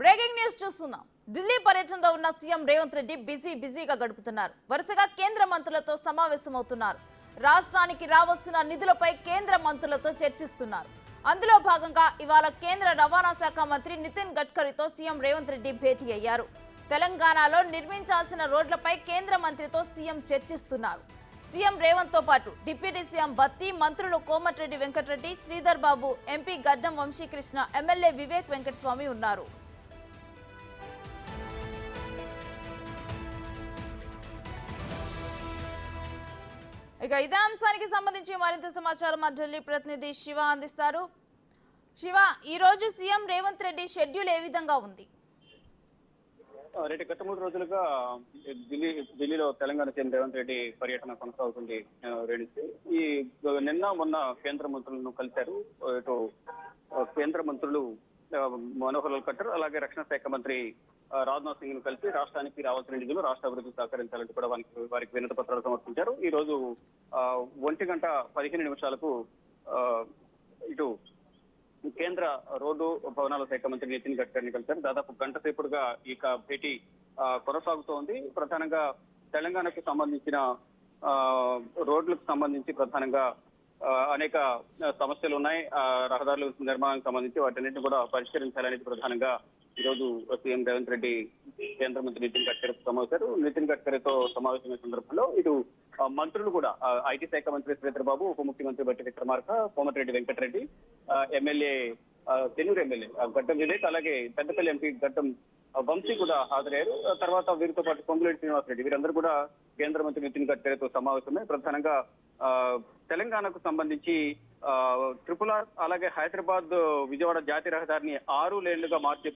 Breaking news చూస్తున్నాం. ఢిల్లీ పర్యటనలో ఉన్న సీఎం రేవంత్ రెడ్డి బిజీగా గడుపుతున్నారు. వరుసగా కేంద్ర మంత్రులతో సమావేశమవుతున్నారు. రాష్ట్రానికి రావాల్సిన నిధులపై కేంద్ర మంత్రులతో చర్చిస్తున్నారు. అందులో భాగంగా ఇవాళ కేంద్ర రవాణా శాఖ మంత్రి నితిన్ గడ్కరీతో సీఎం రేవంత్ రెడ్డి భేటీ అయ్యారు. తెలంగాణలో నిర్మించాల్సిన రోడ్లపై కేంద్ర మంత్రితో సీఎం చర్చిస్తున్నారు. సీఎం రేవంత్ తో పాటు డిప్యూటీ సీఎం బత్తి, మంత్రులు కోమటిరెడ్డి వెంకటరెడ్డి, శ్రీధర్ బాబు, ఎంపీ గడ్డం వంశీకృష్ణ, ఎమ్మెల్యే వివేక్ వెంకటస్వామి ఉన్నారు. ఇక ఇదే అంశానికి సంబంధించి మరింత సమాచారం మా ఢిల్లీ ప్రతినిధి శివ అందిస్తారు. శివ, ఈ రోజు సీఎం రేవంత్ రెడ్డి షెడ్యూల్ ఏ విధంగా ఉంది? గత 3 రోజులుగా ఢిల్లీలో తెలంగాణ సీఎం రేవంత్ రెడ్డి పర్యటన కొనసాగుతుంది. ఈ నిన్న మొన్న కేంద్ర మంత్రులను కలిశారు. ఇటు కేంద్ర మంత్రులు మనోహర్ లాల్ ఖట్టర్, అలాగే రక్షణ శాఖ మంత్రి రాజ్నాథ్ సింగ్ ను కలిసి రాష్ట్రానికి రావాల్సిన నిధులు రాష్ట్ర అభివృద్ధి సహకరించాలంటూ కూడా వారికి వినతి పత్రాలు సమర్పించారు. ఈ రోజు 1:15 ఇటు కేంద్ర రోడ్డు భవనాల శాఖ మంత్రి నితిన్ గడ్కరీని కలిశారు. దాదాపు గంట సేపుడుగా ఈ భేటీ కొనసాగుతోంది. ప్రధానంగా తెలంగాణకు సంబంధించిన రోడ్లకు సంబంధించి ప్రధానంగా అనేక సమస్యలు ఉన్నాయి. రహదారుల నిర్మాణానికి సంబంధించి వాటన్నింటినీ కూడా పరిష్కరించాలనేది ప్రధానంగా ఈ రోజు సీఎం రేవంత్ రెడ్డి కేంద్ర మంత్రి నితిన్ గడ్కరీతో సమావేశారు. నితిన్ గడ్కరీతో సమావేశమైన సందర్భంలో ఇటు మంత్రులు కూడా ఐటీ శాఖ మంత్రి శ్రీధర్ బాబు, ఉప ముఖ్యమంత్రి బట్టి విక్రమార్క, కోమటిరెడ్డి వెంకటరెడ్డి, తెన్నూరు ఎమ్మెల్యే గడ్డం వివేక్, అలాగే పెద్దపల్లి ఎంపీ గడ్డం వంశీ కూడా హాజరయ్యారు. తర్వాత వీరితో పాటు పొంగులేటి శ్రీనివాసరెడ్డి, వీరందరూ కూడా కేంద్ర మంత్రి నితిన్ గడ్కరీతో సమావేశమై ప్రధానంగా తెలంగాణకు సంబంధించి ట్రిపుల్ ఆర్, అలాగే హైదరాబాద్ విజయవాడ జాతీయ రహదారిని 6 లేన్లుగా మార్చే